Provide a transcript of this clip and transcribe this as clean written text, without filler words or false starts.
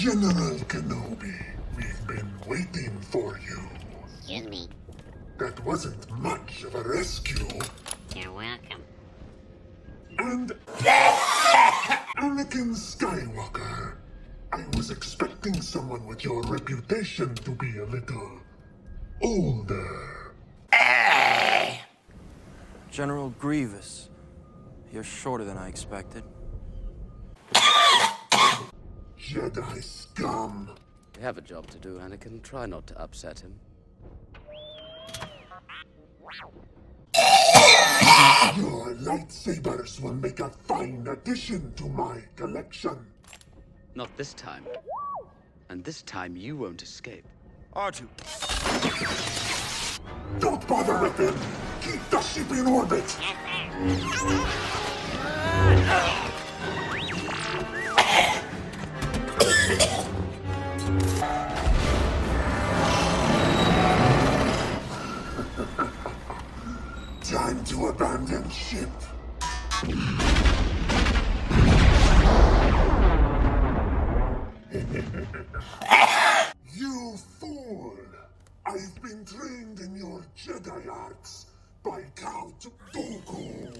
General Kenobi, we've been waiting for you. Excuse me. That wasn't much of a rescue. You're welcome. And Anakin Skywalker, I was expecting someone with your reputation to be a little older. General Grievous. You're shorter than I expected. Jedi scum. We have a job to do, Anakin. Try not to upset him. Your lightsabers will make a fine addition to my collection. Not this time. And this time you won't escape. R2. Don't bother with him. Keep the ship in orbit. Time to abandon ship. You fool! I've been trained in your Jedi arts by Count Dooku.